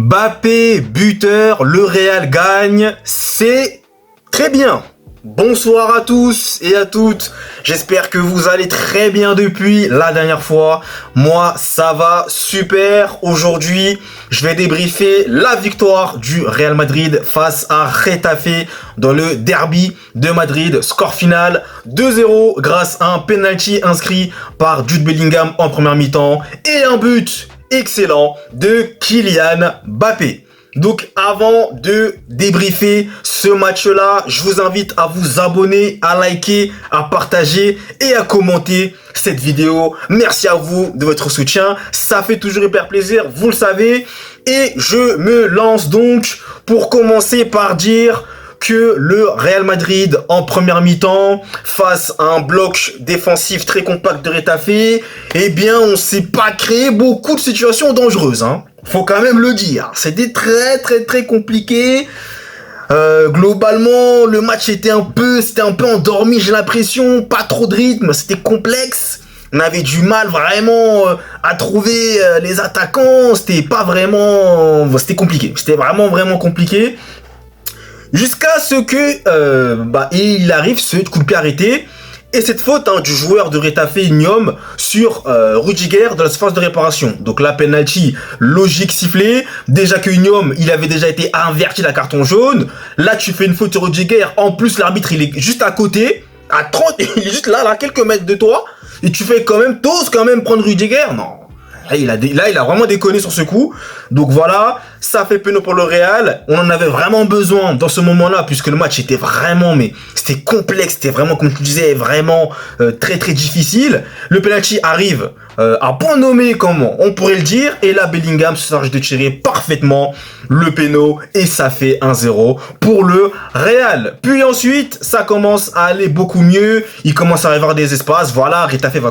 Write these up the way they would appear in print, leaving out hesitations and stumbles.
Mbappé, buteur, le Real gagne, c'est très bien. Bonsoir à tous et à toutes, j'espère que vous allez très bien depuis la dernière fois. Moi ça va super. Aujourd'hui je vais débriefer la victoire du Real Madrid face à Getafe dans le derby de Madrid. Score final 2-0 grâce à un penalty inscrit par Jude Bellingham en première mi-temps et un but excellent de Kylian Mbappé. Donc avant de débriefer ce match-là, je vous invite à vous abonner, à liker, à partager et à commenter cette vidéo. Merci à vous de votre soutien, ça fait toujours hyper plaisir, vous le savez. Et je me lance donc pour commencer par dire que le Real Madrid en première mi-temps, face à un bloc défensif très compact de Getafe, eh bien on s'est pas créé beaucoup de situations dangereuses, hein. Faut quand même le dire, c'était très compliqué. Globalement, le match c'était un peu endormi, j'ai l'impression, pas trop de rythme, c'était complexe. On avait du mal vraiment à trouver les attaquants, c'était compliqué, c'était vraiment compliqué. Jusqu'à ce que il arrive ce coup de pied arrêté et cette faute du joueur de Getafe Nyom sur Rudiger dans la surface de réparation. Donc là, penalty logique sifflé. Déjà que Nyom, il avait déjà été averti d'un carton jaune. Là, tu fais une faute sur Rudiger. En plus, l'arbitre, il est juste à côté, à 30, il est juste là, quelques mètres de toi. Et tu fais t'oses quand même prendre Rudiger? Non. Là, il a vraiment déconné sur ce coup. Donc voilà, ça fait peine pour le Real. On en avait vraiment besoin dans ce moment-là, puisque le match était vraiment, c'était complexe, c'était vraiment, comme tu disais, vraiment très difficile. Le penalty arrive à point nommé, comment on pourrait le dire. Et là, Bellingham se charge de tirer parfaitement le péno et ça fait 1-0 pour le Real. Puis ensuite, ça commence à aller beaucoup mieux. Il commence à avoir des espaces. Voilà, Getafe va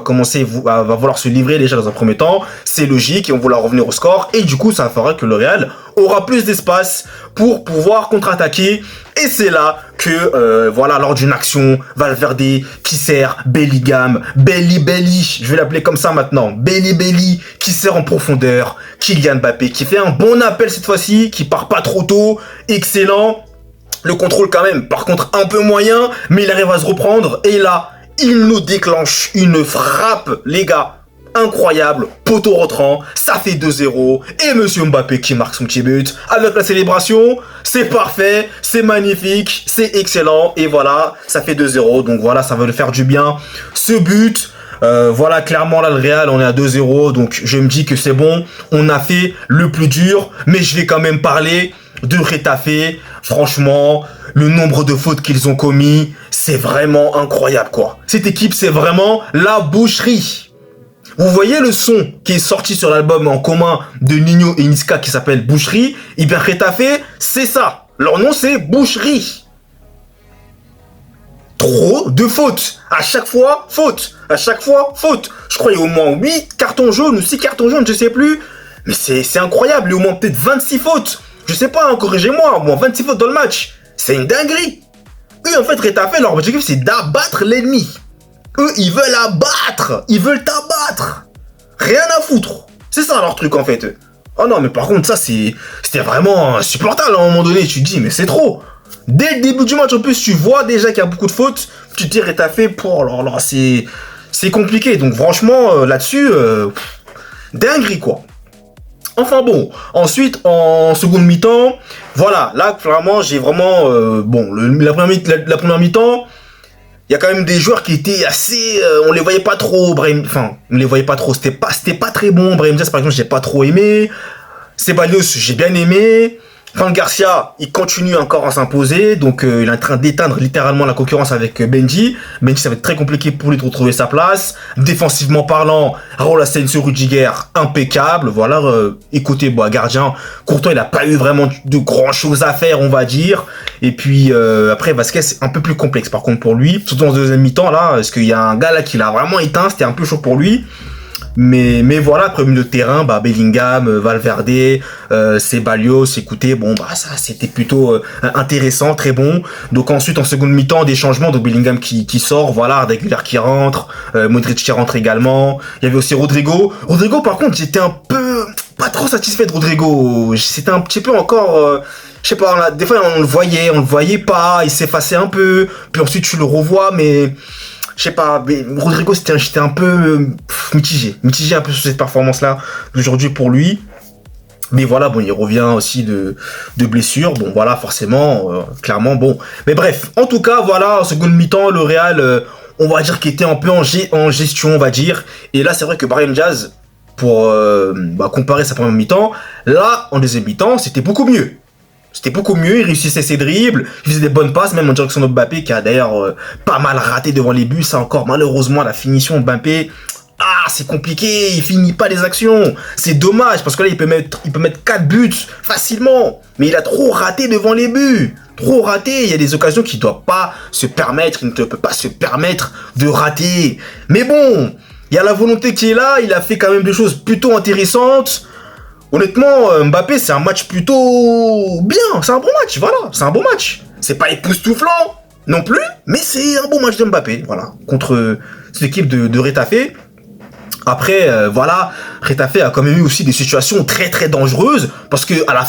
vouloir se livrer déjà dans un premier temps. C'est logique et on va vouloir revenir au score. Et du coup, ça fera que le Real aura plus d'espace pour pouvoir contre-attaquer. Et c'est là que, lors d'une action, Valverde qui sert Bellingham, Belly, je vais l'appeler comme ça maintenant, Belly, qui sert en profondeur, Kylian Mbappé, qui fait un bon appel cette fois-ci, qui part pas trop tôt, excellent. Le contrôle quand même, par contre, un peu moyen, mais il arrive à se reprendre. Et là, il nous déclenche une frappe, les gars. Incroyable, poteau rentrant, ça fait 2-0 et Monsieur Mbappé qui marque son petit but avec la célébration, c'est parfait, c'est magnifique, c'est excellent et voilà, ça fait 2-0 donc voilà, ça va le faire du bien ce but. Voilà, clairement là le Real on est à 2-0 donc je me dis que c'est bon, on a fait le plus dur, mais je vais quand même parler de Getafe. Franchement, le nombre de fautes qu'ils ont commis, c'est vraiment incroyable quoi. Cette équipe c'est vraiment la boucherie. Vous voyez le son qui est sorti sur l'album en commun de Nino et Niska qui s'appelle Boucherie? Et bien Getafe, c'est ça. Leur nom c'est Boucherie. Trop de fautes. À chaque fois, faute. À chaque fois, faute. Je crois qu'il y a au moins 8 cartons jaunes ou 6 cartons jaunes, je sais plus. Mais c'est incroyable. Il y a au moins peut-être 26 fautes. Je sais pas, corrigez-moi. Au moins 26 fautes dans le match. C'est une dinguerie. Eux, en fait, Getafe, leur objectif c'est d'abattre l'ennemi. Eux, ils veulent abattre. Ils veulent t'abattre. Rien à foutre. C'est ça leur truc, en fait. Oh non, mais par contre, ça, c'était vraiment insupportable à un moment donné. Tu te dis, mais c'est trop. Dès le début du match, en plus, tu vois déjà qu'il y a beaucoup de fautes. Tu te dis, Getafe, alors c'est compliqué. Donc, franchement, là-dessus, dinguerie, quoi. Enfin bon, ensuite, en seconde mi-temps, voilà. Là, vraiment, j'ai vraiment... la première mi-temps... Il y a quand même des joueurs qui étaient assez... on les voyait pas trop, on les voyait pas trop, c'était pas très bon. Brahim Diaz, par exemple, j'ai pas trop aimé. Ceballos, j'ai bien aimé. Franck Garcia, il continue encore à s'imposer. Donc, il est en train d'éteindre littéralement la concurrence avec Benji. Benji, ça va être très compliqué pour lui de retrouver sa place. Défensivement parlant, Raúl Asensio, Rudiger, impeccable. Voilà, écoutez, gardien, Courtois, il a pas eu vraiment de grand chose à faire, on va dire. Et puis, après, Vasquez, c'est un peu plus complexe, par contre, pour lui. Surtout en deuxième mi-temps, là, parce qu'il y a un gars, là, qui l'a vraiment éteint. C'était un peu chaud pour lui. Mais voilà, après milieu de terrain, Bellingham, Valverde, Ceballos, écoutez, ça c'était plutôt intéressant, très bon. Donc ensuite en seconde mi-temps, des changements, donc Bellingham qui sort, voilà, Reguilón qui rentre, Modric qui rentre également. Il y avait aussi Rodrigo. Rodrigo par contre, j'étais un peu pas pas trop satisfait de Rodrigo. C'était un petit peu encore... je sais pas, des fois on le voyait pas, il s'effaçait un peu, puis ensuite tu le revois, mais... Je sais pas, mais Rodrigo, j'étais un peu mitigé un peu sur cette performance-là d'aujourd'hui pour lui. Mais voilà, bon, il revient aussi de blessure. Bon, voilà, forcément, clairement, bon. Mais bref, en tout cas, voilà, en seconde mi-temps, le Real, on va dire qu'il était un peu en gestion, on va dire. Et là, c'est vrai que Brahim Diaz, pour comparer sa première mi-temps, là, en deuxième mi-temps, c'était beaucoup mieux. C'était beaucoup mieux, il réussissait ses dribbles, il faisait des bonnes passes, même en direction de Mbappé, qui a d'ailleurs pas mal raté devant les buts. Ça encore, malheureusement, la finition de Mbappé... Ah, c'est compliqué, il finit pas les actions. C'est dommage, parce que là, il peut mettre 4 buts facilement. Mais il a trop raté devant les buts. Trop raté, il y a des occasions qu'il ne doit pas se permettre, il ne peut pas se permettre de rater. Mais bon, il y a la volonté qui est là, il a fait quand même des choses plutôt intéressantes. Honnêtement, Mbappé, c'est un match plutôt bien. C'est un bon match, voilà, c'est un bon match. C'est pas époustouflant non plus, mais c'est un bon match de Mbappé, voilà, contre cette équipe de Retafe. Après, voilà, Retafe a quand même eu aussi des situations très très dangereuses parce que à la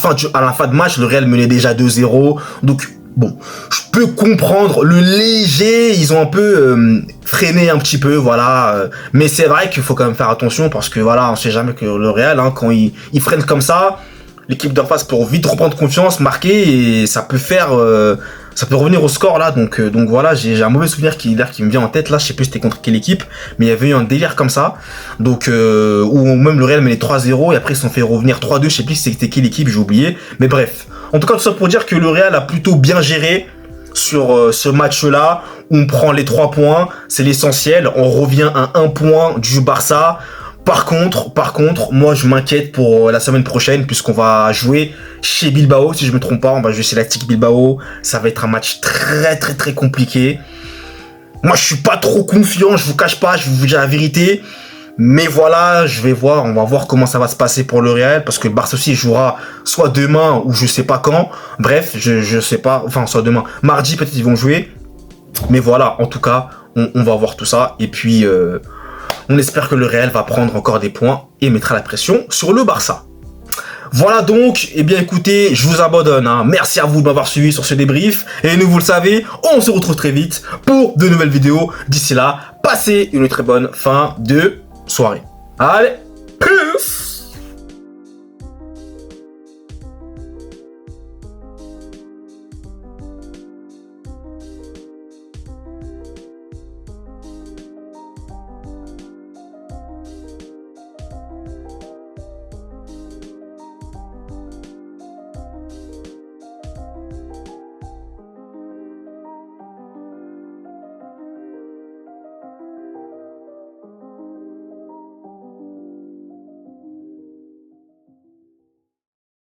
fin de match, le Real menait déjà 2-0. Donc bon, je peux comprendre le léger, ils ont un peu freiné un petit peu, voilà. Mais c'est vrai qu'il faut quand même faire attention parce que voilà, on sait jamais que le Real, hein, quand il freine comme ça, l'équipe d'en face peut vite reprendre confiance, marquer et ça peut faire ça peut revenir au score là, donc voilà, j'ai un mauvais souvenir qui me vient en tête là, je sais plus c'était contre quelle équipe, mais il y avait eu un délire comme ça, donc où même le Real menait 3-0 et après ils se sont fait revenir 3-2, je sais plus c'était quelle équipe, j'ai oublié, mais bref. En tout cas tout ça pour dire que le Real a plutôt bien géré sur ce match là, où on prend les 3 points, c'est l'essentiel, on revient à 1 point du Barça. Par contre, moi je m'inquiète pour la semaine prochaine puisqu'on va jouer chez Bilbao, si je me trompe pas, on va jouer chez l'Athletic Bilbao. Ça va être un match très très très compliqué. Moi je suis pas trop confiant, je vous cache pas, je vais vous dire la vérité. Mais voilà, on va voir comment ça va se passer pour le Real parce que le Barça aussi jouera soit demain ou je sais pas quand. Bref, je sais pas, enfin soit demain, mardi peut-être ils vont jouer. Mais voilà, en tout cas, on va voir tout ça et puis on espère que le Real va prendre encore des points et mettra la pression sur le Barça. Voilà donc, eh bien écoutez, je vous abandonne. Hein. Merci à vous de m'avoir suivi sur ce débrief. Et nous, vous le savez, on se retrouve très vite pour de nouvelles vidéos. D'ici là, passez une très bonne fin de soirée. Allez, plus